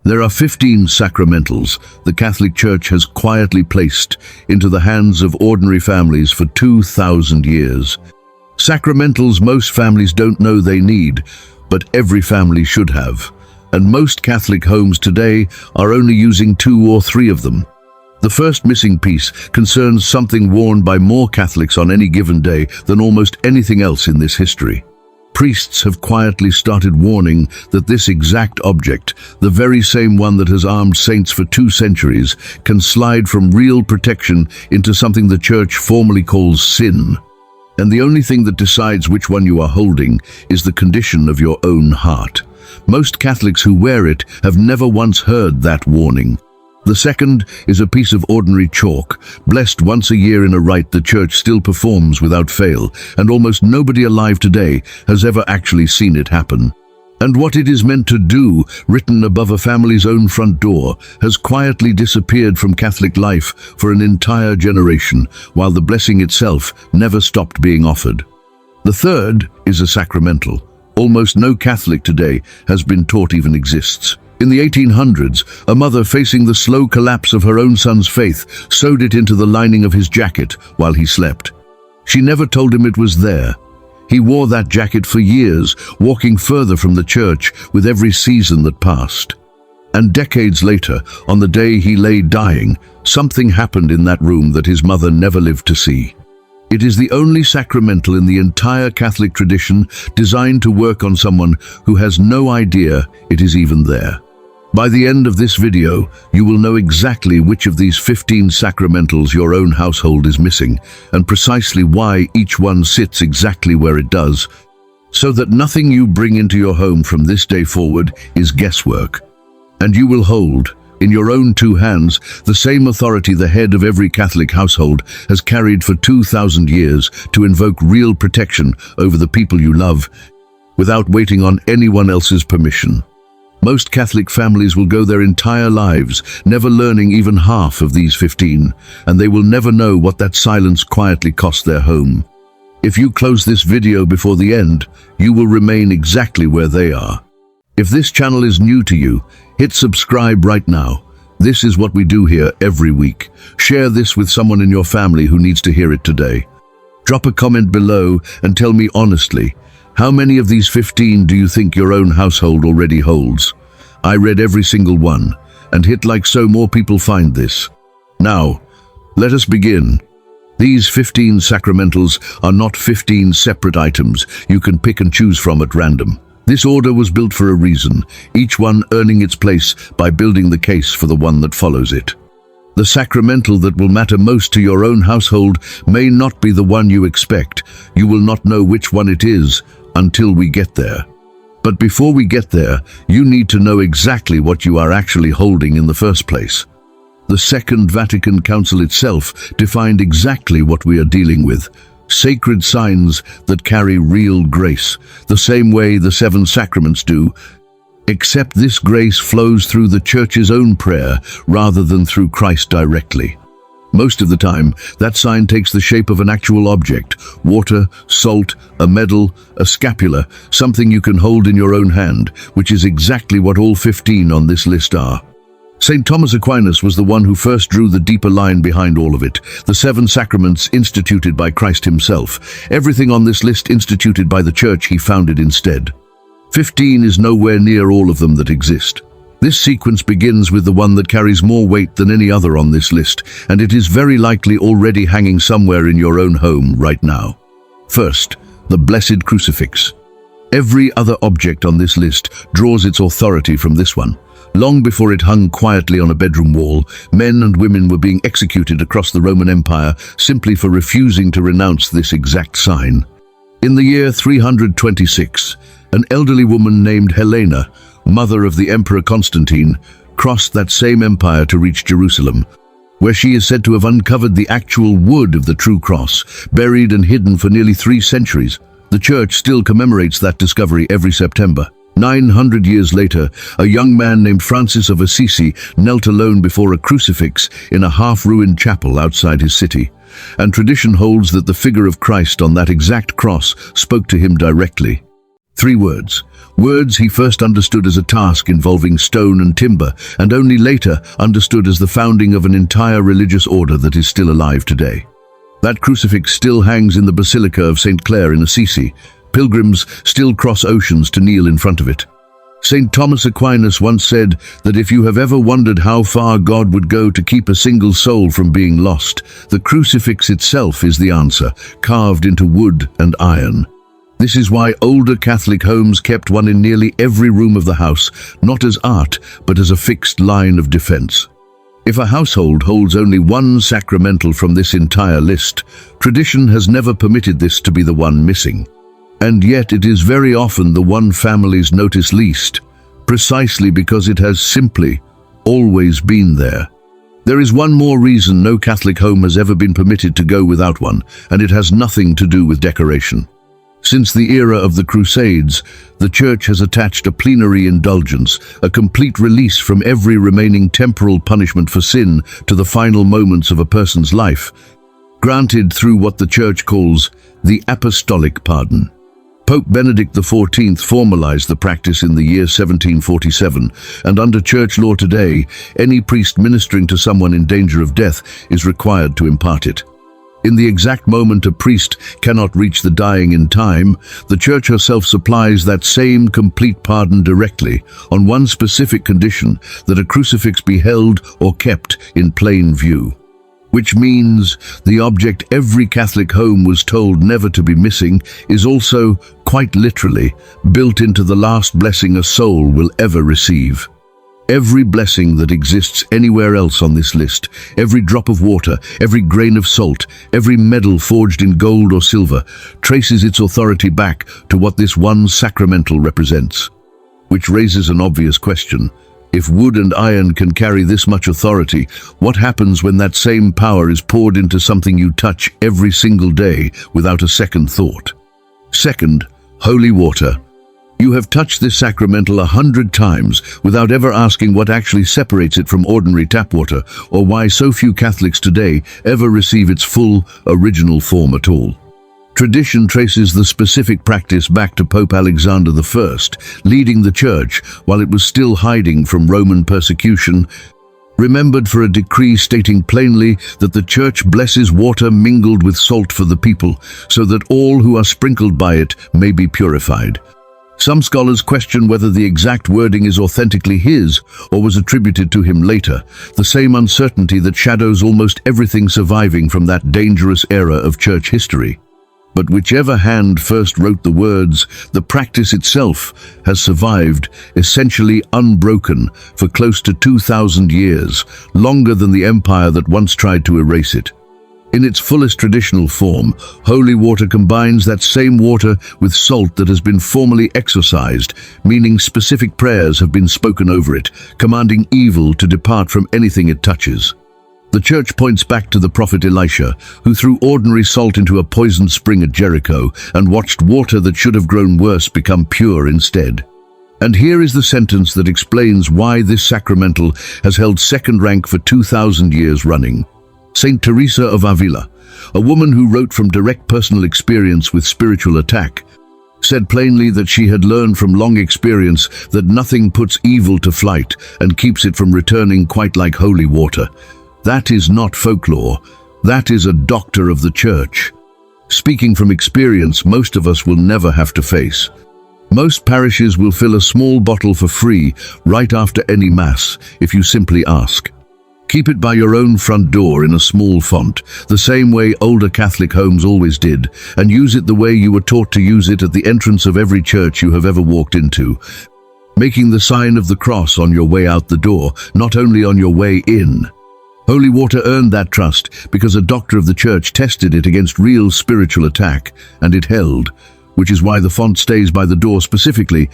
There are 15 sacramentals the Catholic Church has quietly placed into the hands of ordinary families for 2,000 years. Sacramentals most families don't know they need, but every family should have. And most Catholic homes today are only using 2 or 3 of them. The first missing piece concerns something worn by more Catholics on any given day than almost anything else in this history. Priests have quietly started warning that this exact object, the very same one that has armed saints for 2 centuries, can slide from real protection into something the Church formally calls sin. And the only thing that decides which one you are holding is the condition of your own heart. Most Catholics who wear it have never once heard that warning. The second is a piece of ordinary chalk, blessed once a year in a rite the Church still performs without fail, and almost nobody alive today has ever actually seen it happen. And what it is meant to do, written above a family's own front door, has quietly disappeared from Catholic life for an entire generation, while the blessing itself never stopped being offered. The third is a sacramental. Almost no Catholic today has been taught even exists. In the 1800s, a mother facing the slow collapse of her own son's faith sewed it into the lining of his jacket while he slept. She never told him it was there. He wore that jacket for years, walking further from the church with every season that passed. And decades later, on the day he lay dying, something happened in that room that his mother never lived to see. It is the only sacramental in the entire Catholic tradition designed to work on someone who has no idea it is even there. By the end of this video, you will know exactly which of these 15 sacramentals your own household is missing, and precisely why each one sits exactly where it does, so that nothing you bring into your home from this day forward is guesswork. And you will hold, in your own 2 hands, the same authority the head of every Catholic household has carried for 2,000 years to invoke real protection over the people you love, without waiting on anyone else's permission. Most Catholic families will go their entire lives never learning even half of these 15, and they will never know what that silence quietly cost their home. If you close this video before the end, you will remain exactly where they are. If this channel is new to you, hit subscribe right now. This is what we do here every week. Share this with someone in your family who needs to hear it today. Drop a comment below and tell me honestly, how many of these 15 do you think your own household already holds? I read every single one, and hit like so more people find this. Now, let us begin. These 15 sacramentals are not 15 separate items you can pick and choose from at random. This order was built for a reason, each one earning its place by building the case for the one that follows it. The sacramental that will matter most to your own household may not be the one you expect. You will not know which one it is until we get there. But before we get there, you need to know exactly what you are actually holding in the first place. The Second Vatican Council itself defined exactly what we are dealing with: sacred signs that carry real grace, the same way the 7 sacraments do, except this grace flows through the Church's own prayer rather than through Christ directly. Most of the time, that sign takes the shape of an actual object: water, salt, a medal, a scapular, something you can hold in your own hand, which is exactly what all 15 on this list are. St. Thomas Aquinas was the one who first drew the deeper line behind all of it, the 7 sacraments instituted by Christ himself. Everything on this list instituted by the Church he founded instead. 15 is nowhere near all of them that exist. This sequence begins with the one that carries more weight than any other on this list, and it is very likely already hanging somewhere in your own home right now. First, the Blessed Crucifix. Every other object on this list draws its authority from this one. Long before it hung quietly on a bedroom wall, men and women were being executed across the Roman Empire simply for refusing to renounce this exact sign. In the year 326, an elderly woman named Helena, mother of the Emperor Constantine, crossed that same empire to reach Jerusalem, where she is said to have uncovered the actual wood of the true cross, buried and hidden for nearly 3 centuries. The Church still commemorates that discovery every September. 900 years later, a young man named Francis of Assisi knelt alone before a crucifix in a half-ruined chapel outside his city, and tradition holds that the figure of Christ on that exact cross spoke to him directly. 3 words. Words he first understood as a task involving stone and timber, and only later understood as the founding of an entire religious order that is still alive today. That crucifix still hangs in the Basilica of St. Clare in Assisi. Pilgrims still cross oceans to kneel in front of it. St. Thomas Aquinas once said that if you have ever wondered how far God would go to keep a single soul from being lost, the crucifix itself is the answer, carved into wood and iron. This is why older Catholic homes kept one in nearly every room of the house, not as art, but as a fixed line of defense. If a household holds only one sacramental from this entire list, tradition has never permitted this to be the one missing. And yet it is very often the one families notice least, precisely because it has simply always been there. There is one more reason no Catholic home has ever been permitted to go without one, and it has nothing to do with decoration. Since the era of the Crusades, the Church has attached a plenary indulgence, a complete release from every remaining temporal punishment for sin to the final moments of a person's life, granted through what the Church calls the apostolic pardon. Pope Benedict XIV formalized the practice in the year 1747, and under Church law today, any priest ministering to someone in danger of death is required to impart it. In the exact moment a priest cannot reach the dying in time, the Church herself supplies that same complete pardon directly, on one specific condition, that a crucifix be held or kept in plain view. Which means the object every Catholic home was told never to be missing is also, quite literally, built into the last blessing a soul will ever receive. Every blessing that exists anywhere else on this list, every drop of water, every grain of salt, every medal forged in gold or silver, traces its authority back to what this one sacramental represents. Which raises an obvious question. If wood and iron can carry this much authority, what happens when that same power is poured into something you touch every single day without a second thought? Second, holy water. You have touched this sacramental 100 times without ever asking what actually separates it from ordinary tap water, or why so few Catholics today ever receive its full, original form at all. Tradition traces the specific practice back to Pope Alexander I, leading the Church while it was still hiding from Roman persecution, remembered for a decree stating plainly that the Church blesses water mingled with salt for the people, so that all who are sprinkled by it may be purified. Some scholars question whether the exact wording is authentically his or was attributed to him later, the same uncertainty that shadows almost everything surviving from that dangerous era of Church history. But whichever hand first wrote the words, the practice itself has survived, essentially unbroken, for close to 2,000 years, longer than the empire that once tried to erase it. In its fullest traditional form, holy water combines that same water with salt that has been formally exorcised, meaning specific prayers have been spoken over it, commanding evil to depart from anything it touches. The Church points back to the prophet Elisha, who threw ordinary salt into a poisoned spring at Jericho and watched water that should have grown worse become pure instead. And here is the sentence that explains why this sacramental has held second rank for 2,000 years running. Saint Teresa of Avila, a woman who wrote from direct personal experience with spiritual attack, said plainly that she had learned from long experience that nothing puts evil to flight and keeps it from returning quite like holy water. That is not folklore. That is a doctor of the Church. Speaking from experience, most of us will never have to face. Most parishes will fill a small bottle for free right after any Mass if you simply ask. Keep it by your own front door in a small font, the same way older Catholic homes always did, and use it the way you were taught to use it at the entrance of every church you have ever walked into, making the sign of the cross on your way out the door, not only on your way in. Holy water earned that trust because a doctor of the Church tested it against real spiritual attack, and it held, which is why the font stays by the door specifically.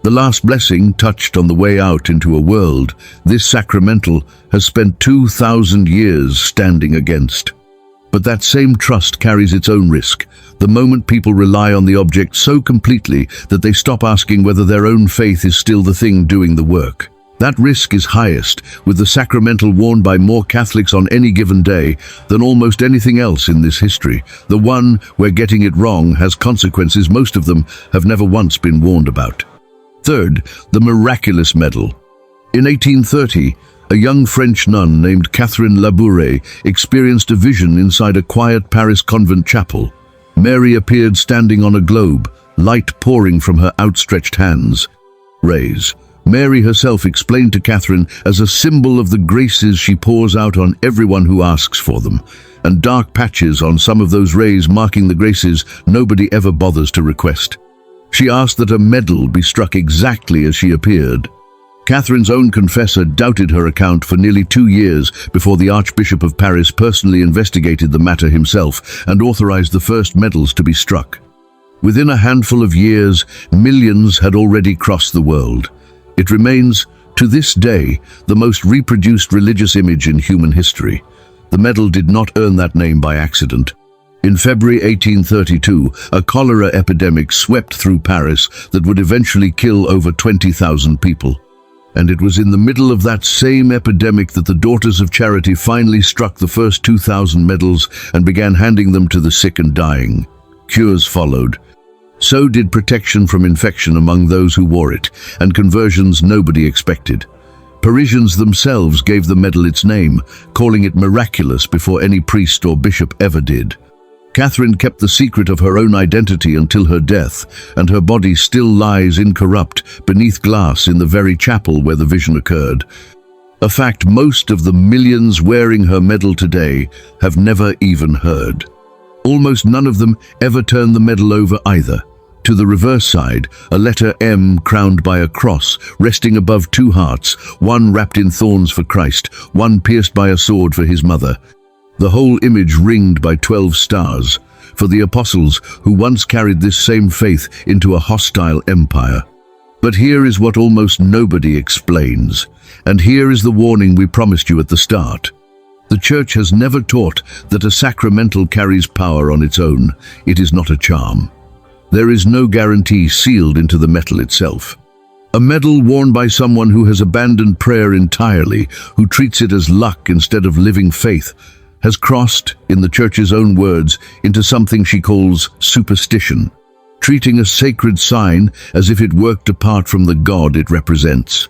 The last blessing, touched on the way out into a world, this sacramental has spent 2,000 years standing against. But that same trust carries its own risk, the moment people rely on the object so completely that they stop asking whether their own faith is still the thing doing the work. That risk is highest, with the sacramental worn by more Catholics on any given day than almost anything else in this history, the one where getting it wrong has consequences most of them have never once been warned about. Third, the Miraculous Medal. In 1830, a young French nun named Catherine Labouré experienced a vision inside a quiet Paris convent chapel. Mary appeared standing on a globe, light pouring from her outstretched hands. Rays. Mary herself explained to Catherine as a symbol of the graces she pours out on everyone who asks for them, and dark patches on some of those rays marking the graces nobody ever bothers to request. She asked that a medal be struck exactly as she appeared. Catherine's own confessor doubted her account for nearly 2 years before the Archbishop of Paris personally investigated the matter himself and authorized the first medals to be struck. Within a handful of years, millions had already crossed the world. It remains, to this day, the most reproduced religious image in human history. The medal did not earn that name by accident. In February 1832, a cholera epidemic swept through Paris that would eventually kill over 20,000 people. And it was in the middle of that same epidemic that the Daughters of Charity finally struck the first 2,000 medals and began handing them to the sick and dying. Cures followed. So did protection from infection among those who wore it, and conversions nobody expected. Parisians themselves gave the medal its name, calling it Miraculous before any priest or bishop ever did. Catherine kept the secret of her own identity until her death, and her body still lies incorrupt beneath glass in the very chapel where the vision occurred. A fact most of the millions wearing her medal today have never even heard. Almost none of them ever turn the medal over either. To the reverse side, a letter M crowned by a cross, resting above 2 hearts, one wrapped in thorns for Christ, one pierced by a sword for his mother. The whole image ringed by 12 stars, for the apostles who once carried this same faith into a hostile empire. But here is what almost nobody explains, and here is the warning we promised you at the start. The Church has never taught that a sacramental carries power on its own. It is not a charm. There is no guarantee sealed into the metal itself. A medal worn by someone who has abandoned prayer entirely, who treats it as luck instead of living faith, has crossed, in the Church's own words, into something she calls superstition, treating a sacred sign as if it worked apart from the God it represents.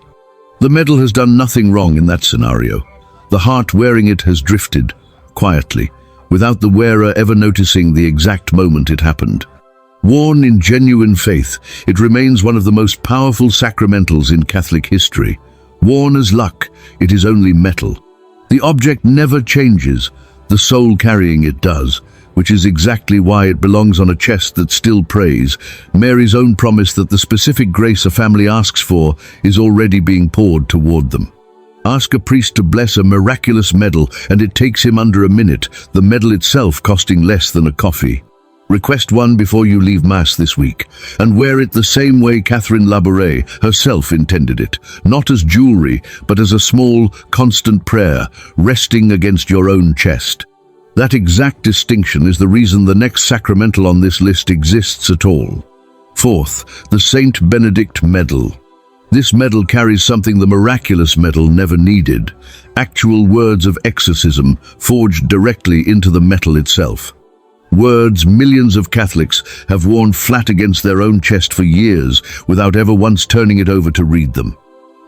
The medal has done nothing wrong in that scenario. The heart wearing it has drifted, quietly, without the wearer ever noticing the exact moment it happened. Worn in genuine faith, it remains one of the most powerful sacramentals in Catholic history. Worn as luck, it is only metal. The object never changes, the soul carrying it does, which is exactly why it belongs on a chest that still prays. Mary's own promise that the specific grace a family asks for is already being poured toward them. Ask a priest to bless a miraculous medal, and it takes him under a minute, the medal itself costing less than a coffee. Request one before you leave Mass this week, and wear it the same way Catherine Labouré herself intended it, not as jewelry, but as a small, constant prayer, resting against your own chest. That exact distinction is the reason the next sacramental on this list exists at all. Fourth, the Saint Benedict Medal. This medal carries something the Miraculous medal never needed: actual words of exorcism forged directly into the metal itself. Words millions of Catholics have worn flat against their own chest for years without ever once turning it over to read them.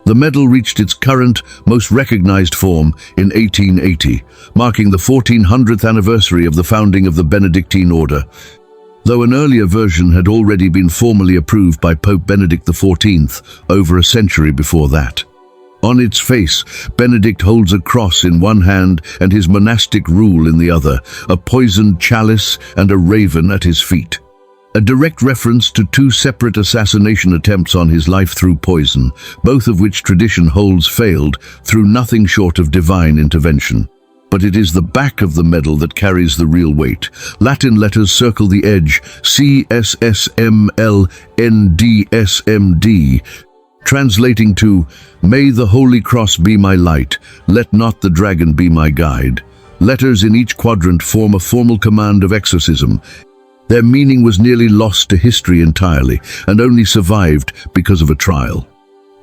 The medal reached its current, most recognized form in 1880, marking the 1400th anniversary of the founding of the Benedictine order, though an earlier version had already been formally approved by Pope Benedict XIV over a century before that. On its face, Benedict holds a cross in one hand and his monastic rule in the other, a poisoned chalice and a raven at his feet. A direct reference to 2 separate assassination attempts on his life through poison, both of which tradition holds failed through nothing short of divine intervention. But it is the back of the medal that carries the real weight. Latin letters circle the edge, CSSMLNDSMD, translating to, "May the Holy Cross be my light, let not the dragon be my guide." Letters in each quadrant form a formal command of exorcism. Their meaning was nearly lost to history entirely, and only survived because of a trial.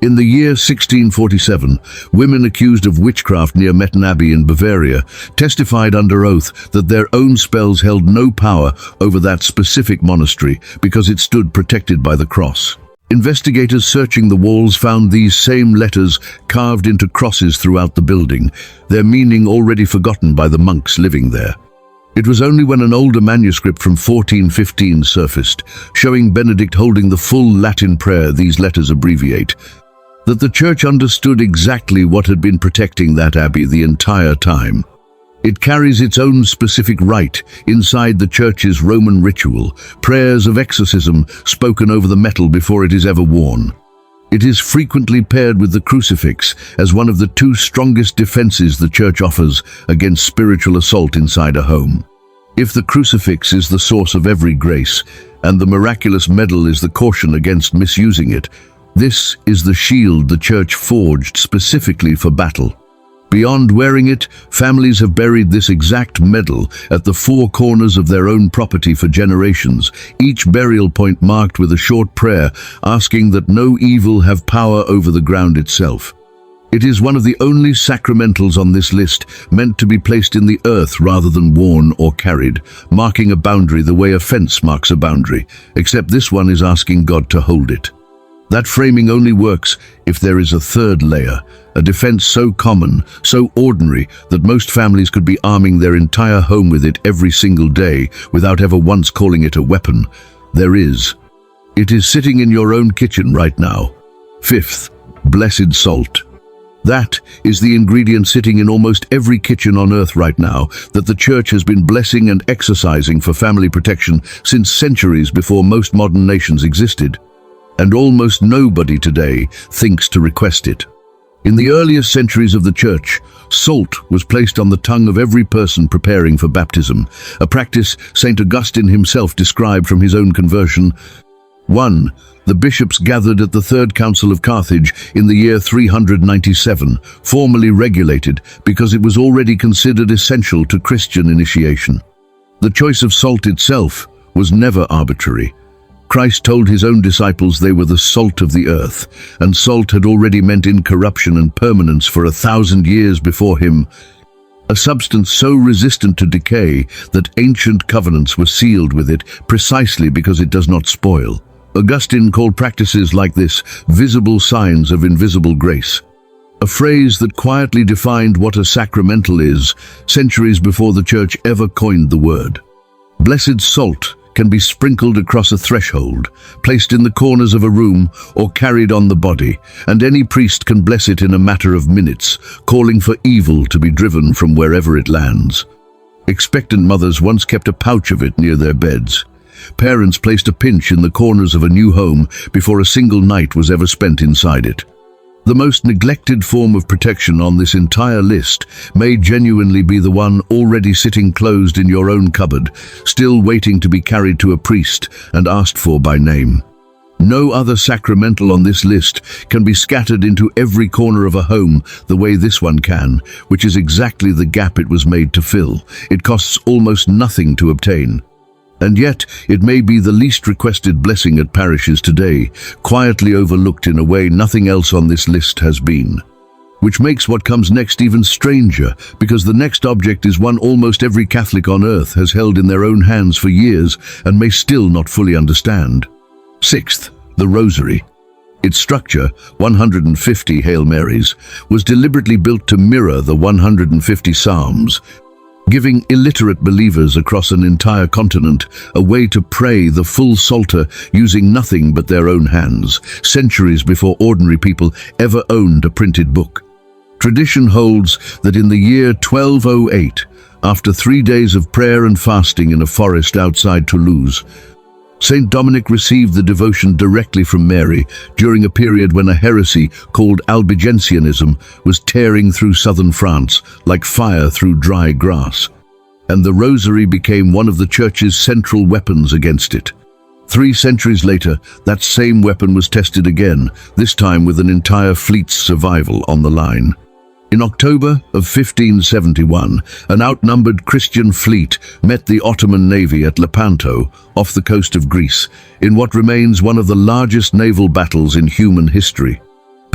In the year 1647, women accused of witchcraft near Metten Abbey in Bavaria testified under oath that their own spells held no power over that specific monastery because it stood protected by the cross. Investigators searching the walls found these same letters carved into crosses throughout the building, their meaning already forgotten by the monks living there. It was only when an older manuscript from 1415 surfaced, showing Benedict holding the full Latin prayer these letters abbreviate, that the Church understood exactly what had been protecting that abbey the entire time. It carries its own specific rite inside the Church's Roman ritual, prayers of exorcism spoken over the metal before it is ever worn. It is frequently paired with the crucifix as one of the two strongest defenses the Church offers against spiritual assault inside a home. If the crucifix is the source of every grace, and the miraculous medal is the caution against misusing it, this is the shield the Church forged specifically for battle. Beyond wearing it, families have buried this exact medal at the four corners of their own property for generations, each burial point marked with a short prayer asking that no evil have power over the ground itself. It is one of the only sacramentals on this list meant to be placed in the earth rather than worn or carried, marking a boundary the way a fence marks a boundary, except this one is asking God to hold it. That framing only works if there is a third layer, a defense so common, so ordinary, that most families could be arming their entire home with it every single day without ever once calling it a weapon. There is. It is sitting in your own kitchen right now. Fifth, blessed salt. That is the ingredient sitting in almost every kitchen on earth right now that the Church has been blessing and exercising for family protection since centuries before most modern nations existed. And almost nobody today thinks to request it. In the earliest centuries of the Church, salt was placed on the tongue of every person preparing for baptism, a practice St. Augustine himself described from his own conversion. 1. The bishops gathered at the Third Council of Carthage in the year 397, formally regulated because it was already considered essential to Christian initiation. The choice of salt itself was never arbitrary. Christ told his own disciples they were the salt of the earth, and salt had already meant incorruption and permanence for 1,000 years before him, a substance so resistant to decay that ancient covenants were sealed with it precisely because it does not spoil. Augustine called practices like this visible signs of invisible grace, a phrase that quietly defined what a sacramental is centuries before the Church ever coined the word. Blessed salt can be sprinkled across a threshold, placed in the corners of a room, or carried on the body, and any priest can bless it in a matter of minutes, calling for evil to be driven from wherever it lands. Expectant mothers once kept a pouch of it near their beds. Parents placed a pinch in the corners of a new home before a single night was ever spent inside it. The most neglected form of protection on this entire list may genuinely be the one already sitting closed in your own cupboard, still waiting to be carried to a priest and asked for by name. No other sacramental on this list can be scattered into every corner of a home the way this one can, which is exactly the gap it was made to fill. It costs almost nothing to obtain. And yet, it may be the least requested blessing at parishes today, quietly overlooked in a way nothing else on this list has been. Which makes what comes next even stranger, because the next object is one almost every Catholic on earth has held in their own hands for years and may still not fully understand. Sixth, the Rosary. Its structure, 150 Hail Marys, was deliberately built to mirror the 150 Psalms, giving illiterate believers across an entire continent a way to pray the full Psalter using nothing but their own hands, centuries before ordinary people ever owned a printed book. Tradition holds that in the year 1208, after 3 days of prayer and fasting in a forest outside Toulouse, Saint Dominic received the devotion directly from Mary during a period when a heresy called Albigensianism was tearing through southern France like fire through dry grass, and the Rosary became one of the Church's central weapons against it. 3 centuries later, that same weapon was tested again, this time with an entire fleet's survival on the line. In October of 1571, an outnumbered Christian fleet met the Ottoman navy at Lepanto, off the coast of Greece, in what remains one of the largest naval battles in human history.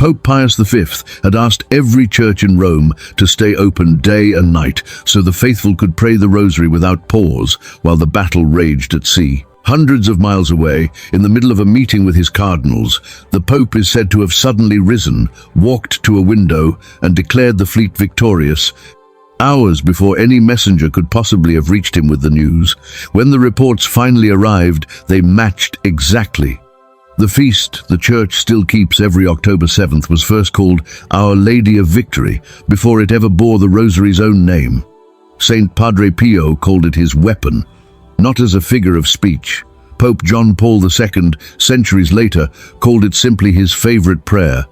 Pope Pius V had asked every church in Rome to stay open day and night so the faithful could pray the Rosary without pause while the battle raged at sea. Hundreds of miles away, in the middle of a meeting with his cardinals, the Pope is said to have suddenly risen, walked to a window, and declared the fleet victorious, hours before any messenger could possibly have reached him with the news. When the reports finally arrived, they matched exactly. The feast the Church still keeps every October 7th was first called Our Lady of Victory, before it ever bore the Rosary's own name. Saint Padre Pio called it his weapon, not as a figure of speech. Pope John Paul II, centuries later, called it simply his favorite prayer,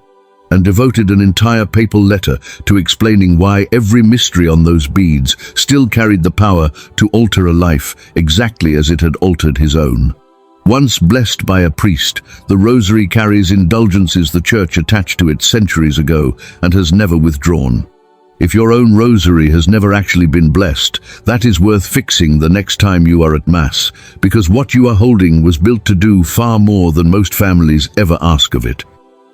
and devoted an entire papal letter to explaining why every mystery on those beads still carried the power to alter a life exactly as it had altered his own. Once blessed by a priest, the Rosary carries indulgences the Church attached to it centuries ago and has never withdrawn. If your own Rosary has never actually been blessed, that is worth fixing the next time you are at Mass, because what you are holding was built to do far more than most families ever ask of it.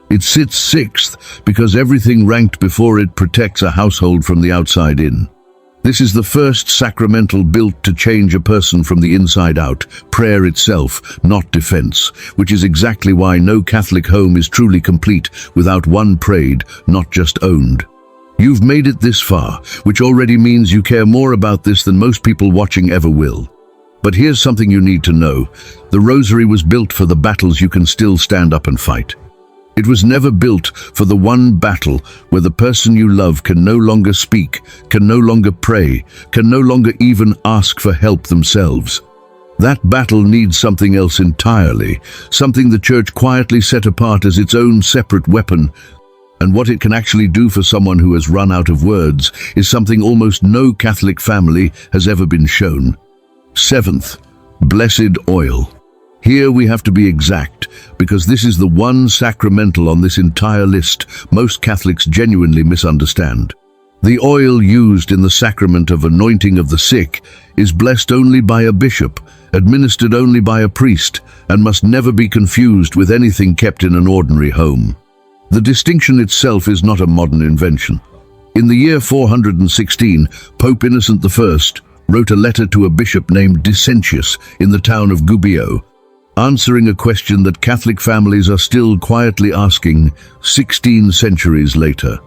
It sits sixth because everything ranked before it protects a household from the outside in. This is the first sacramental built to change a person from the inside out, prayer itself, not defense, which is exactly why no Catholic home is truly complete without one prayed, not just owned. You've made it this far, which already means you care more about this than most people watching ever will. But here's something you need to know. The Rosary was built for the battles you can still stand up and fight. It was never built for the one battle where the person you love can no longer speak, can no longer pray, can no longer even ask for help themselves. That battle needs something else entirely, something the Church quietly set apart as its own separate weapon. And what it can actually do for someone who has run out of words is something almost no Catholic family has ever been shown. Seventh, blessed oil. Here we have to be exact, because this is the one sacramental on this entire list most Catholics genuinely misunderstand. The oil used in the sacrament of anointing of the sick is blessed only by a bishop, administered only by a priest, and must never be confused with anything kept in an ordinary home. The distinction itself is not a modern invention. In the year 416, Pope Innocent I wrote a letter to a bishop named Dissentius in the town of Gubbio, answering a question that Catholic families are still quietly asking 16 centuries later.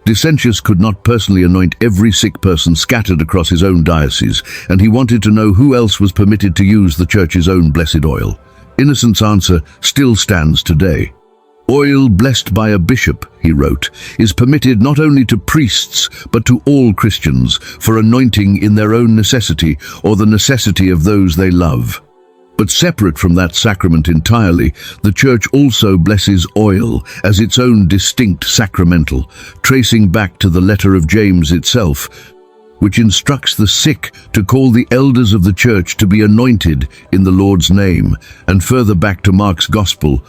Dissentius could not personally anoint every sick person scattered across his own diocese, and he wanted to know who else was permitted to use the Church's own blessed oil. Innocent's answer still stands today. Oil blessed by a bishop, he wrote, is permitted not only to priests but to all Christians for anointing in their own necessity or the necessity of those they love. But separate from that sacrament entirely, the Church also blesses oil as its own distinct sacramental, tracing back to the letter of James itself, which instructs the sick to call the elders of the Church to be anointed in the Lord's name, and further back to Mark's Gospel,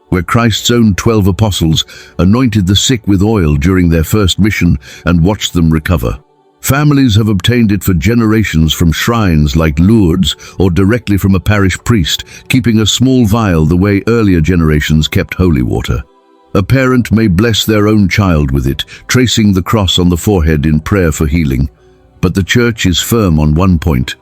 where Christ's own 12 apostles anointed the sick with oil during their first mission and watched them recover. Families have obtained it for generations from shrines like Lourdes or directly from a parish priest, keeping a small vial the way earlier generations kept holy water. A parent may bless their own child with it, tracing the cross on the forehead in prayer for healing. But the Church is firm on one point.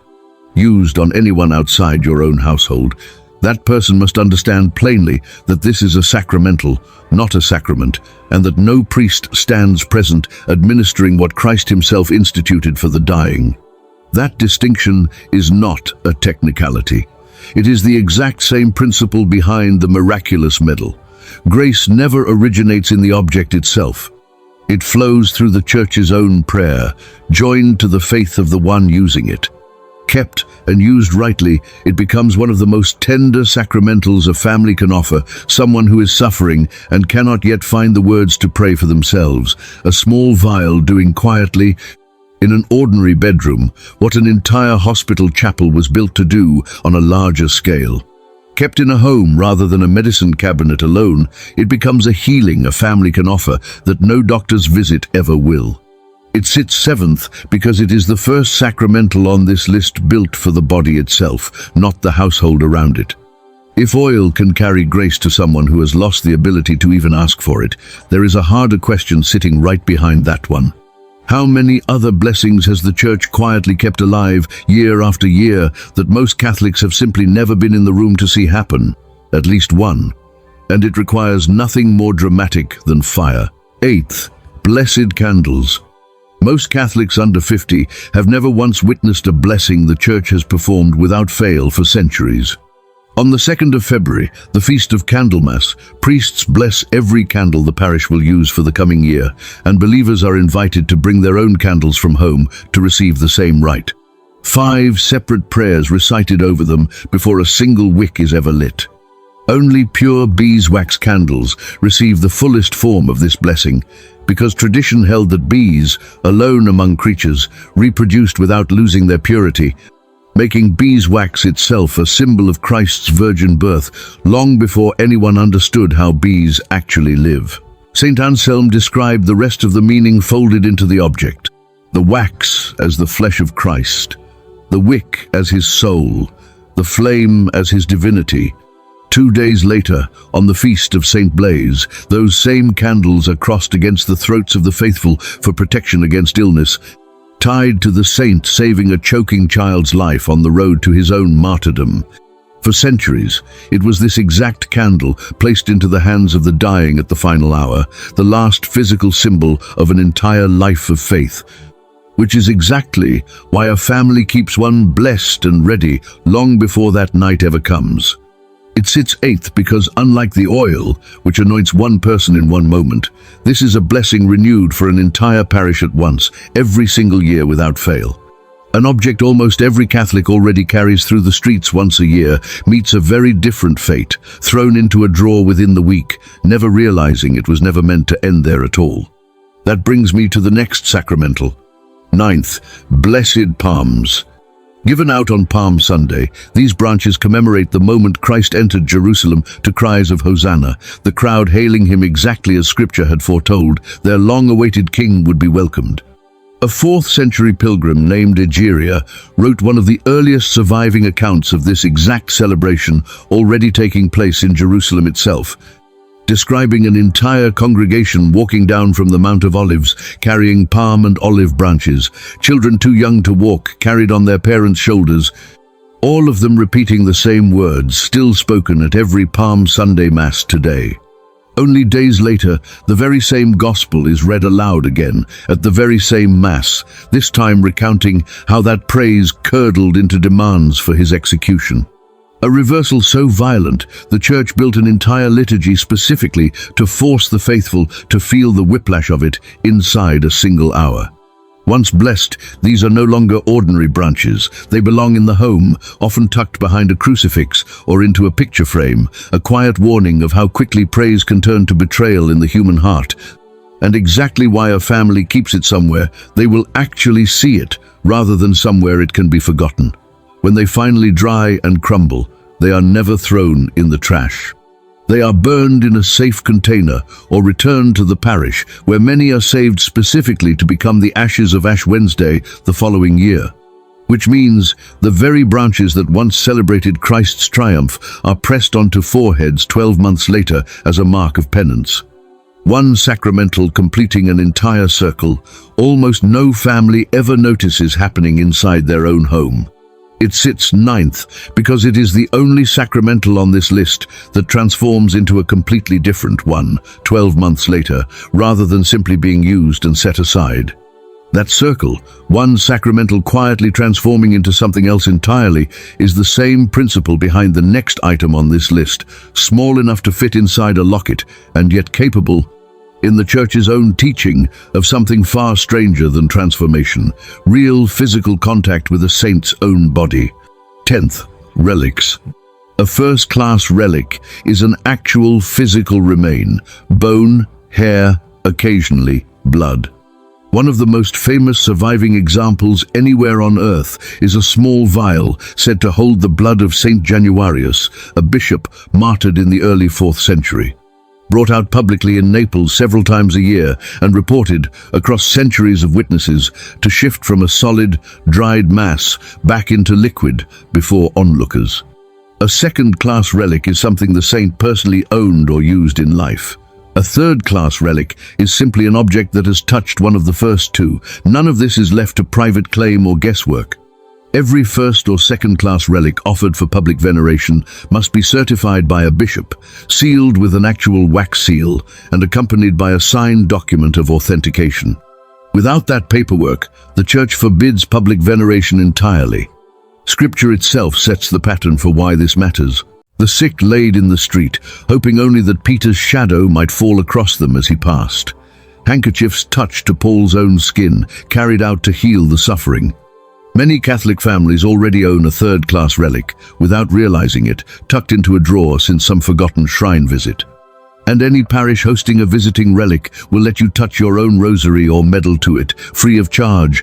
Used on anyone outside your own household, that person must understand plainly that this is a sacramental, not a sacrament, and that no priest stands present administering what Christ himself instituted for the dying. That distinction is not a technicality. It is the exact same principle behind the Miraculous medal. Grace never originates in the object itself. It flows through the Church's own prayer, joined to the faith of the one using it. Kept and used rightly, it becomes one of the most tender sacramentals a family can offer someone who is suffering and cannot yet find the words to pray for themselves. A small vial doing quietly, in an ordinary bedroom, what an entire hospital chapel was built to do on a larger scale. Kept in a home rather than a medicine cabinet alone, it becomes a healing a family can offer that no doctor's visit ever will. It sits seventh because it is the first sacramental on this list built for the body itself, not the household around it. If oil can carry grace to someone who has lost the ability to even ask for it, there is a harder question sitting right behind that one. How many other blessings has the Church quietly kept alive year after year that most Catholics have simply never been in the room to see happen? At least one. And it requires nothing more dramatic than fire. Eighth, blessed candles. Most Catholics under 50 have never once witnessed a blessing the Church has performed without fail for centuries. On the 2nd of February, the Feast of Candlemas, priests bless every candle the parish will use for the coming year, and believers are invited to bring their own candles from home to receive the same rite. 5 separate prayers recited over them before a single wick is ever lit. Only pure beeswax candles receive the fullest form of this blessing, because tradition held that bees, alone among creatures, reproduced without losing their purity, making beeswax itself a symbol of Christ's virgin birth long before anyone understood how bees actually live. Saint Anselm described the rest of the meaning folded into the object: the wax as the flesh of Christ, the wick as his soul, the flame as his divinity. 2 days later, on the feast of Saint Blaise, those same candles are crossed against the throats of the faithful for protection against illness, tied to the saint saving a choking child's life on the road to his own martyrdom. For centuries, it was this exact candle placed into the hands of the dying at the final hour, the last physical symbol of an entire life of faith, which is exactly why a family keeps one blessed and ready long before that night ever comes. It sits eighth because, unlike the oil, which anoints one person in one moment, this is a blessing renewed for an entire parish at once, every single year without fail. An object almost every Catholic already carries through the streets once a year meets a very different fate, thrown into a drawer within the week, never realizing it was never meant to end there at all. That brings me to the next sacramental. 9th, blessed palms. Given out on Palm Sunday, these branches commemorate the moment Christ entered Jerusalem to cries of Hosanna, the crowd hailing him exactly as Scripture had foretold. Their long-awaited king would be welcomed. A 4th century pilgrim named Egeria wrote one of the earliest surviving accounts of this exact celebration already taking place in Jerusalem itself, describing an entire congregation walking down from the Mount of Olives, carrying palm and olive branches, children too young to walk carried on their parents' shoulders, all of them repeating the same words still spoken at every Palm Sunday Mass today. Only days later, the very same gospel is read aloud again at the very same Mass, this time recounting how that praise curdled into demands for his execution. A reversal so violent, the Church built an entire liturgy specifically to force the faithful to feel the whiplash of it inside a single hour. Once blessed, these are no longer ordinary branches. They belong in the home, often tucked behind a crucifix or into a picture frame, a quiet warning of how quickly praise can turn to betrayal in the human heart. And exactly why a family keeps it somewhere, they will actually see it, rather than somewhere it can be forgotten. When they finally dry and crumble, they are never thrown in the trash. They are burned in a safe container or returned to the parish, where many are saved specifically to become the ashes of Ash Wednesday the following year. Which means the very branches that once celebrated Christ's triumph are pressed onto foreheads 12 months later as a mark of penance. One sacramental completing an entire circle almost no family ever notices happening inside their own home. It sits 9th because it is the only sacramental on this list that transforms into a completely different one 12 months later, rather than simply being used and set aside. That circle, one sacramental quietly transforming into something else entirely, is the same principle behind the next item on this list, small enough to fit inside a locket and yet capable, in the Church's own teaching, of something far stranger than transformation, real physical contact with a saint's own body. 10th, relics. A first-class relic is an actual physical remain, bone, hair, occasionally blood. One of the most famous surviving examples anywhere on earth is a small vial said to hold the blood of Saint Januarius, a bishop martyred in the early 4th century. Brought out publicly in Naples several times a year and reported, across centuries of witnesses, to shift from a solid, dried mass back into liquid before onlookers. A second-class relic is something the saint personally owned or used in life. A third-class relic is simply an object that has touched one of the first two. None of this is left to private claim or guesswork. Every first or second-class relic offered for public veneration must be certified by a bishop, sealed with an actual wax seal, and accompanied by a signed document of authentication. Without that paperwork, the Church forbids public veneration entirely. Scripture itself sets the pattern for why this matters. The sick laid in the street, hoping only that Peter's shadow might fall across them as he passed. Handkerchiefs touched to Paul's own skin, carried out to heal the suffering. Many Catholic families already own a third-class relic, without realizing it, tucked into a drawer since some forgotten shrine visit. And any parish hosting a visiting relic will let you touch your own rosary or medal to it, free of charge,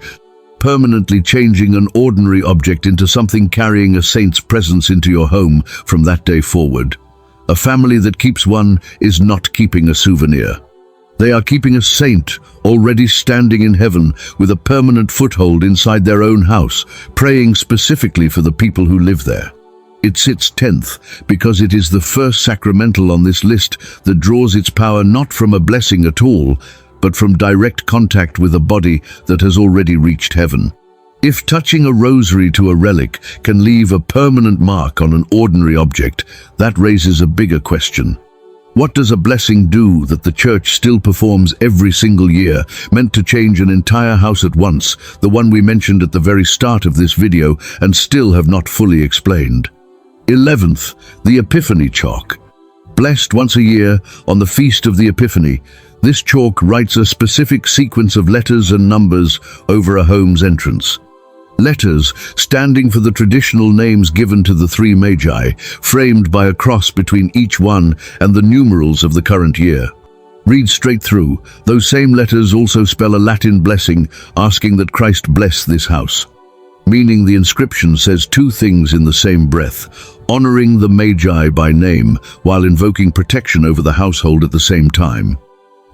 permanently changing an ordinary object into something carrying a saint's presence into your home from that day forward. A family that keeps one is not keeping a souvenir. They are keeping a saint already standing in heaven with a permanent foothold inside their own house, praying specifically for the people who live there. It sits 10th because it is the first sacramental on this list that draws its power not from a blessing at all, but from direct contact with a body that has already reached heaven. If touching a rosary to a relic can leave a permanent mark on an ordinary object, that raises a bigger question. What does a blessing do that the Church still performs every single year, meant to change an entire house at once, the one we mentioned at the very start of this video and still have not fully explained? 11th, the Epiphany chalk. Blessed once a year on the Feast of the Epiphany, this chalk writes a specific sequence of letters and numbers over a home's entrance. Letters standing for the traditional names given to the three magi, framed by a cross between each one and the numerals of the current year. Read straight through. Those same letters also spell a Latin blessing asking that Christ bless this house. Meaning the inscription says two things in the same breath, honoring the magi by name while invoking protection over the household at the same time.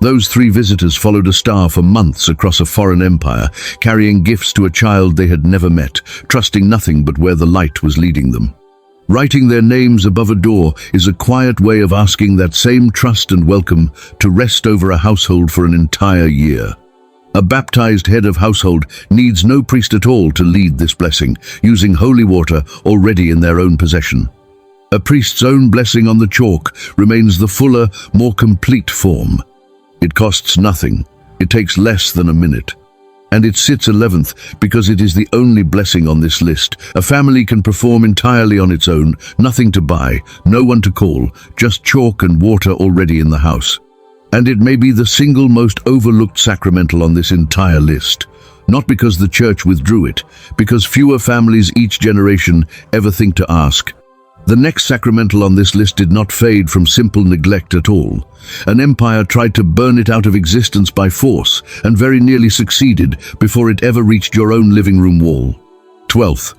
Those three visitors followed a star for months across a foreign empire, carrying gifts to a child they had never met, trusting nothing but where the light was leading them. Writing their names above a door is a quiet way of asking that same trust and welcome to rest over a household for an entire year. A baptized head of household needs no priest at all to lead this blessing, using holy water already in their own possession. A priest's own blessing on the chalk remains the fuller, more complete form. It costs nothing. It takes less than a minute. And it sits 11th because it is the only blessing on this list. A family can perform entirely on its own, nothing to buy, no one to call, just chalk and water already in the house. And it may be the single most overlooked sacramental on this entire list. Not because the Church withdrew it, because fewer families each generation ever think to ask. The next sacramental on this list did not fade from simple neglect at all. An empire tried to burn it out of existence by force and very nearly succeeded before it ever reached your own living room wall. 12th,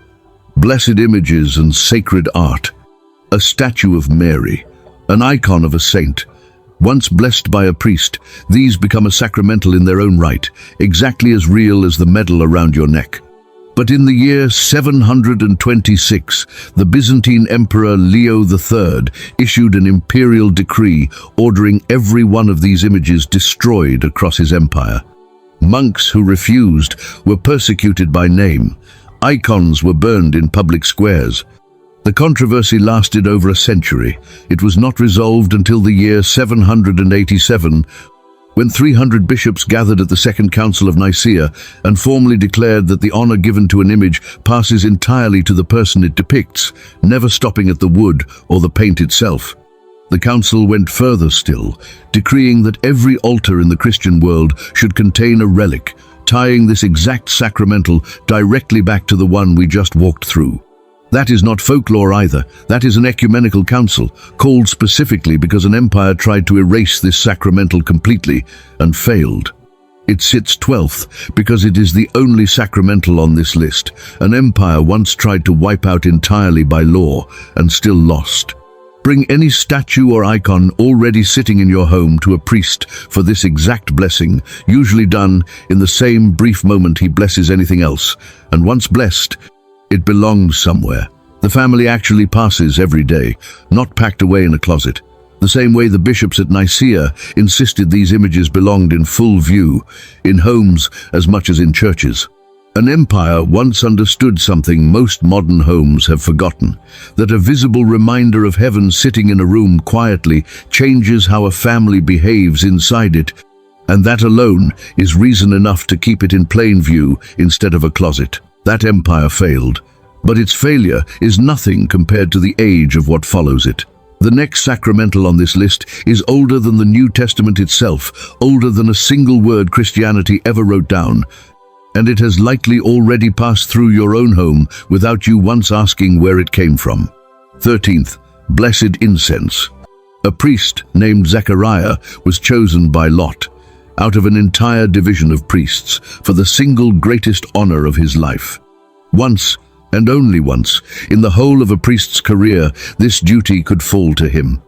blessed images and sacred art. A statue of Mary, an icon of a saint. Once blessed by a priest, these become a sacramental in their own right, exactly as real as the medal around your neck. But in the year 726, the Byzantine Emperor Leo III issued an imperial decree ordering every one of these images destroyed across his empire. Monks who refused were persecuted by name. Icons were burned in public squares. The controversy lasted over a century. It was not resolved until the year 787, when 300 bishops gathered at the Second Council of Nicaea and formally declared that the honor given to an image passes entirely to the person it depicts, never stopping at the wood or the paint itself. The council went further still, decreeing that every altar in the Christian world should contain a relic, tying this exact sacramental directly back to the one we just walked through. That is not folklore either. That is an ecumenical council, called specifically because an empire tried to erase this sacramental completely and failed. It sits 12th because it is the only sacramental on this list. An empire once tried to wipe out entirely by law and still lost. Bring any statue or icon already sitting in your home to a priest for this exact blessing, usually done in the same brief moment he blesses anything else. And once blessed, it belongs somewhere, The family actually passes every day, not packed away in a closet. The same way the bishops at Nicaea insisted these images belonged in full view, in homes as much as in churches. An empire once understood something most modern homes have forgotten, that a visible reminder of heaven sitting in a room quietly changes how a family behaves inside it, and that alone is reason enough to keep it in plain view instead of a closet. That empire failed, but its failure is nothing compared to the age of what follows it. The next sacramental on this list is older than the New Testament itself, older than a single word Christianity ever wrote down, and it has likely already passed through your own home without you once asking where it came from. 13th, blessed incense. A priest named Zechariah was chosen by lot, out of an entire division of priests, for the single greatest honor of his life. Once, and only once, in the whole of a priest's career, this duty could fall to him.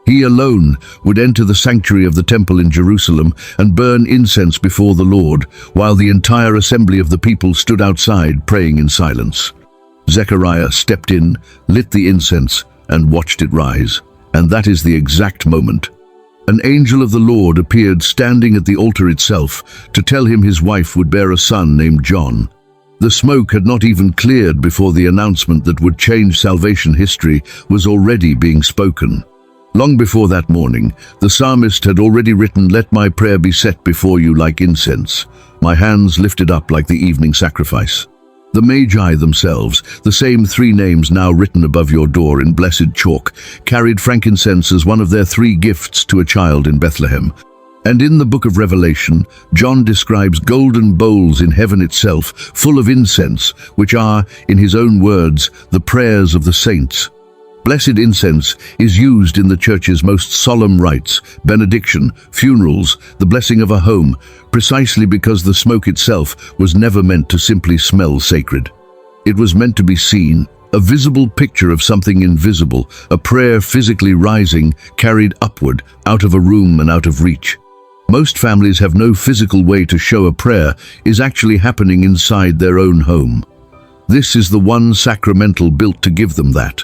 He alone would enter the sanctuary of the temple in Jerusalem and burn incense before the Lord, while the entire assembly of the people stood outside praying in silence. Zechariah stepped in, lit the incense, and watched it rise. And that is the exact moment. An angel of the Lord appeared standing at the altar itself to tell him his wife would bear a son named John. The smoke had not even cleared before the announcement that would change salvation history was already being spoken. Long before that morning, the psalmist had already written, "Let my prayer be set before you like incense, my hands lifted up like the evening sacrifice." The Magi themselves, the same three names now written above your door in blessed chalk, carried frankincense as one of their three gifts to a child in Bethlehem. And in the book of Revelation, John describes golden bowls in heaven itself, full of incense, which are, in his own words, the prayers of the saints. Blessed incense is used in the Church's most solemn rites, benediction, funerals, the blessing of a home, precisely because the smoke itself was never meant to simply smell sacred. It was meant to be seen, a visible picture of something invisible, a prayer physically rising, carried upward, out of a room and out of reach. Most families have no physical way to show a prayer is actually happening inside their own home. This is the one sacramental built to give them that.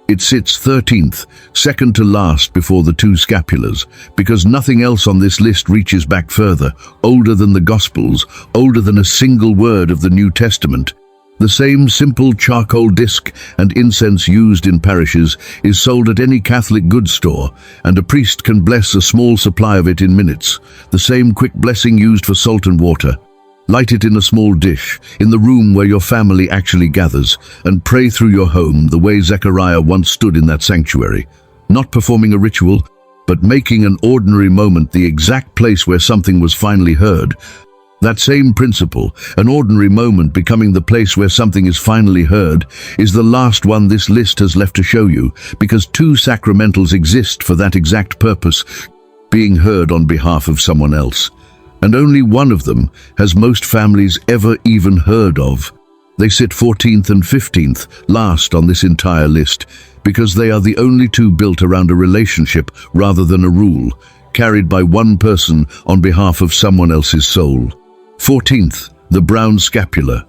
It sits 13th, second to last before the two scapulars, because nothing else on this list reaches back further, older than the Gospels, older than a single word of the New Testament. The same simple charcoal disc and incense used in parishes is sold at any Catholic goods store, and a priest can bless a small supply of it in minutes. The same quick blessing used for salt and water. Light it in a small dish, in the room where your family actually gathers, and pray through your home the way Zechariah once stood in that sanctuary, not performing a ritual, but making an ordinary moment the exact place where something was finally heard. That same principle, an ordinary moment becoming the place where something is finally heard, is the last one this list has left to show you, because two sacramentals exist for that exact purpose, being heard on behalf of someone else. And only one of them has most families ever even heard of. They sit 14th and 15th, last on this entire list, because they are the only two built around a relationship rather than a rule, carried by one person on behalf of someone else's soul. 14th, the Brown Scapular.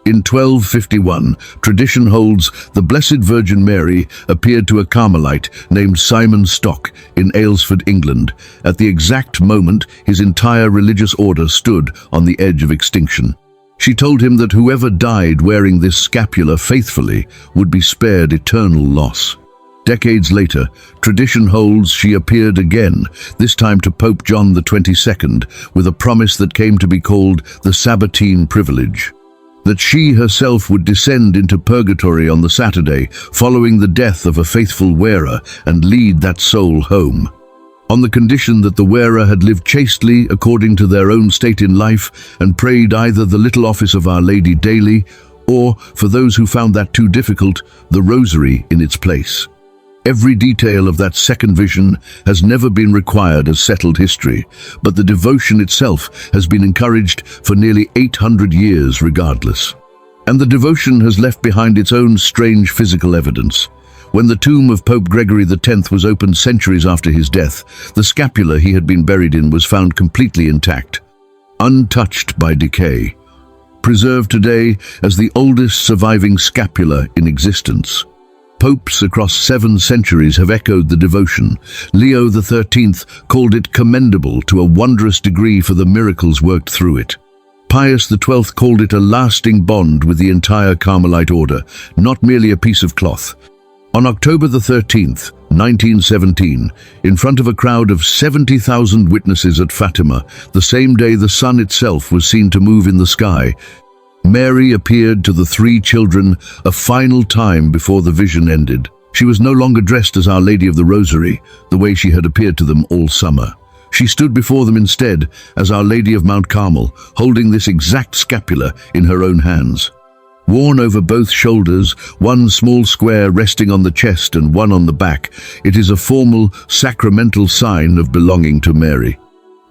In 1251, tradition holds the Blessed Virgin Mary appeared to a Carmelite named Simon Stock in Aylesford, England, at the exact moment his entire religious order stood on the edge of extinction. She told him that whoever died wearing this scapular faithfully would be spared eternal loss. Decades later, tradition holds she appeared again, this time to Pope John XXII, with a promise that came to be called the Sabbatine privilege. That she herself would descend into purgatory on the Saturday following the death of a faithful wearer and lead that soul home, on the condition that the wearer had lived chastely according to their own state in life and prayed either the little office of Our Lady daily, or, for those who found that too difficult, the Rosary in its place. Every detail of that second vision has never been required as settled history, but the devotion itself has been encouraged for nearly 800 years regardless. And the devotion has left behind its own strange physical evidence. When the tomb of Pope Gregory X was opened centuries after his death, the scapular he had been buried in was found completely intact, untouched by decay, preserved today as the oldest surviving scapular in existence. Popes across 7 centuries have echoed the devotion. Leo XIII called it commendable to a wondrous degree for the miracles worked through it. Pius XII called it a lasting bond with the entire Carmelite order, not merely a piece of cloth. On October the 13th, 1917, in front of a crowd of 70,000 witnesses at Fatima, the same day the sun itself was seen to move in the sky, Mary appeared to the 3 children a final time before the vision ended. She was no longer dressed as Our Lady of the Rosary, the way she had appeared to them all summer. She stood before them instead as Our Lady of Mount Carmel, holding this exact scapular in her own hands. Worn over both shoulders, one small square resting on the chest and one on the back, it is a formal, sacramental sign of belonging to Mary.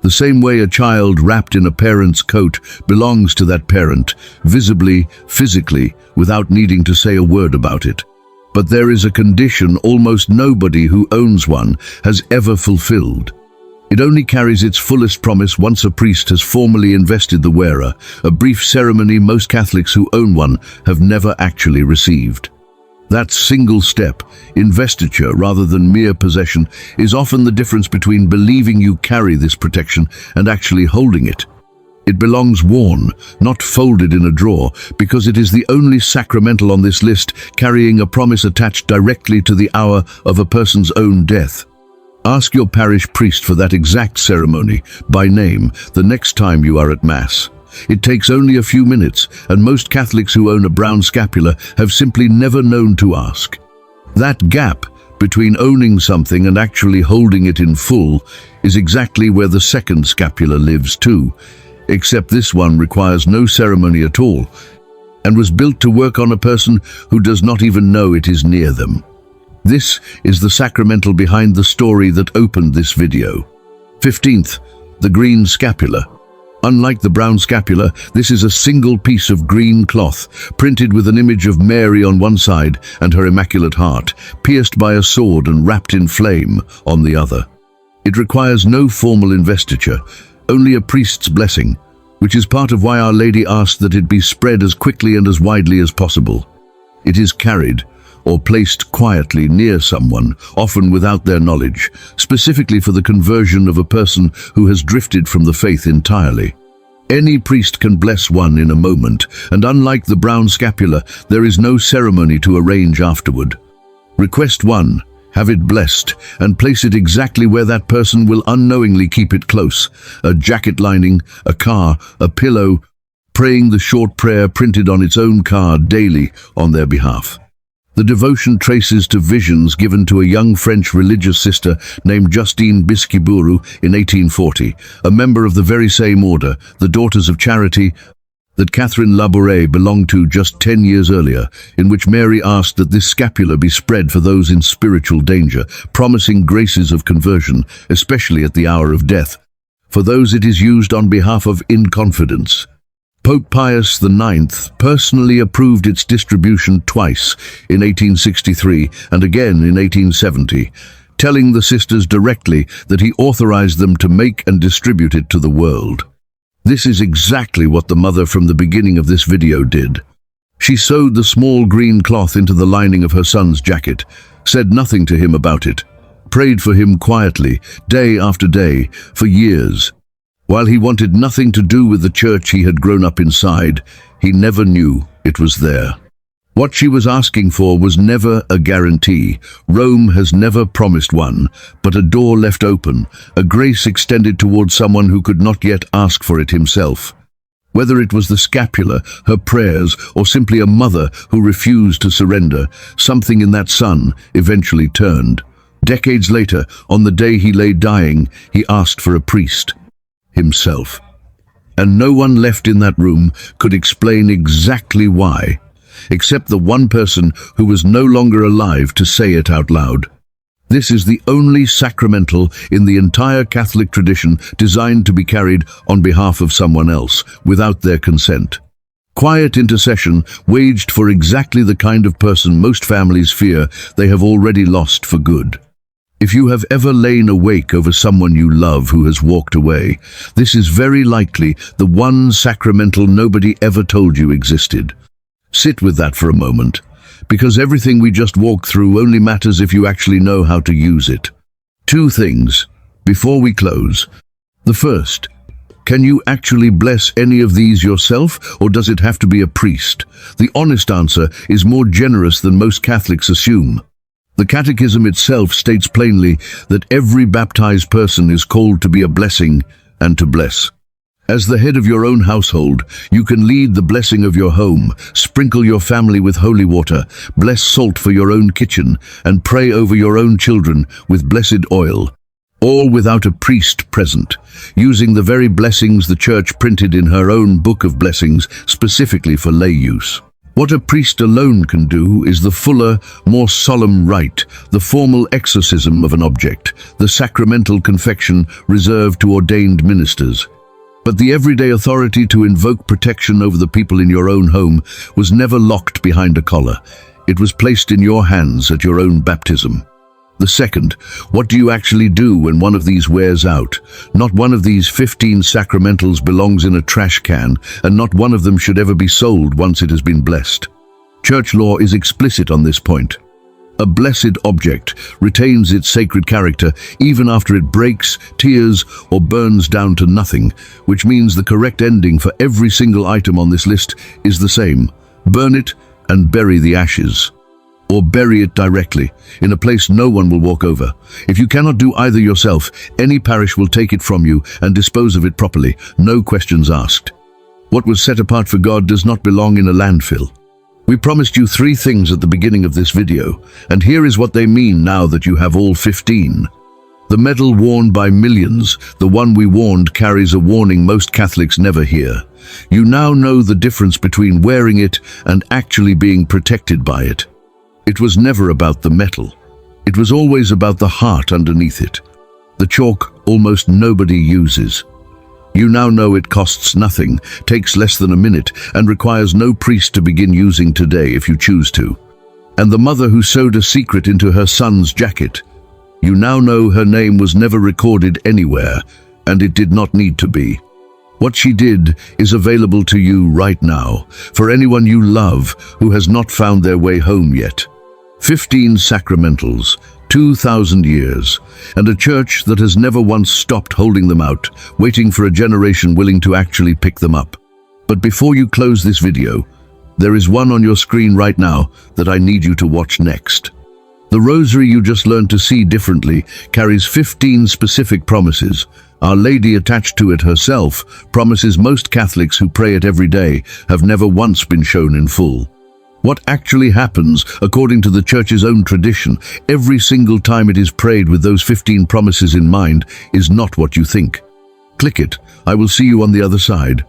The same way a child wrapped in a parent's coat belongs to that parent, visibly, physically, without needing to say a word about it. But there is a condition almost nobody who owns one has ever fulfilled. It only carries its fullest promise once a priest has formally invested the wearer, a brief ceremony most Catholics who own one have never actually received. That single step, investiture rather than mere possession, is often the difference between believing you carry this protection and actually holding it. It belongs worn, not folded in a drawer, because it is the only sacramental on this list carrying a promise attached directly to the hour of a person's own death. Ask your parish priest for that exact ceremony, by name, the next time you are at Mass. It takes only a few minutes, and most Catholics who own a brown scapular have simply never known to ask. That gap between owning something and actually holding it in full is exactly where the second scapular lives too, except this one requires no ceremony at all, and was built to work on a person who does not even know it is near them. This is the sacramental behind the story that opened this video. 15th, the green scapular. Unlike the brown scapular, this is a single piece of green cloth, printed with an image of Mary on one side and her Immaculate Heart, pierced by a sword and wrapped in flame on the other. It requires no formal investiture, only a priest's blessing, which is part of why Our Lady asked that it be spread as quickly and as widely as possible. It is carried, or placed quietly near someone, often without their knowledge, specifically for the conversion of a person who has drifted from the faith entirely. Any priest can bless one in a moment, and unlike the brown scapular, there is no ceremony to arrange afterward. Request one, have it blessed, and place it exactly where that person will unknowingly keep it close: a jacket lining, a car, a pillow, praying the short prayer printed on its own card daily on their behalf. The devotion traces to visions given to a young French religious sister named Justine Bisquiburu in 1840, a member of the very same order, the Daughters of Charity, that Catherine Labouré belonged to just 10 years earlier, in which Mary asked that this scapular be spread for those in spiritual danger, promising graces of conversion, especially at the hour of death. For those it is used on behalf of in confidence. Pope Pius IX personally approved its distribution twice, in 1863 and again in 1870, telling the sisters directly that he authorized them to make and distribute it to the world. This is exactly what the mother from the beginning of this video did. She sewed the small green cloth into the lining of her son's jacket, said nothing to him about it, prayed for him quietly, day after day, for years. While he wanted nothing to do with the church he had grown up inside, he never knew it was there. What she was asking for was never a guarantee. Rome has never promised one, but a door left open, a grace extended toward someone who could not yet ask for it himself. Whether it was the scapular, her prayers, or simply a mother who refused to surrender, something in that son eventually turned. Decades later, on the day he lay dying, he asked for a priest. Himself. And no one left in that room could explain exactly why, except the one person who was no longer alive to say it out loud. This is the only sacramental in the entire Catholic tradition designed to be carried on behalf of someone else, without their consent. Quiet intercession waged for exactly the kind of person most families fear they have already lost for good. If you have ever lain awake over someone you love who has walked away, this is very likely the one sacramental nobody ever told you existed. Sit with that for a moment. because everything we just walked through only matters if you actually know how to use it. Two things before we close. The first, can you actually bless any of these yourself, or does it have to be a priest? The honest answer is more generous than most Catholics assume. The Catechism itself states plainly that every baptized person is called to be a blessing and to bless. As the head of your own household, you can lead the blessing of your home, sprinkle your family with holy water, bless salt for your own kitchen, and pray over your own children with blessed oil, all without a priest present, using the very blessings the Church printed in her own Book of Blessings specifically for lay use. What a priest alone can do is the fuller, more solemn rite, the formal exorcism of an object, the sacramental confection reserved to ordained ministers. But the everyday authority to invoke protection over the people in your own home was never locked behind a collar. It was placed in your hands at your own baptism. The second, what do you actually do when one of these wears out? Not one of these 15 sacramentals belongs in a trash can, and not one of them should ever be sold once it has been blessed. Church law is explicit on this point. A blessed object retains its sacred character even after it breaks, tears, or burns down to nothing, which means the correct ending for every single item on this list is the same. Burn it and bury the ashes. Or bury it directly, in a place no one will walk over. If you cannot do either yourself, any parish will take it from you and dispose of it properly, no questions asked. What was set apart for God does not belong in a landfill. We promised you 3 things at the beginning of this video, and here is what they mean now that you have all 15. The medal worn by millions, the one we warned, carries a warning most Catholics never hear. You now know the difference between wearing it and actually being protected by it. It was never about the metal. It was always about the heart underneath it. The chalk almost nobody uses. You now know it costs nothing, takes less than a minute, and requires no priest to begin using today if you choose to. And the mother who sewed a secret into her son's jacket. You now know her name was never recorded anywhere, and it did not need to be. What she did is available to you right now, for anyone you love who has not found their way home yet. 15 sacramentals, 2,000 years, and a church that has never once stopped holding them out, waiting for a generation willing to actually pick them up. But before you close this video, there is one on your screen right now that I need you to watch next. The Rosary you just learned to see differently carries 15 specific promises. Our Lady attached to it herself promises most Catholics who pray it every day have never once been shown in full. What actually happens, according to the Church's own tradition, every single time it is prayed with those 15 promises in mind, is not what you think. Click it. I will see you on the other side.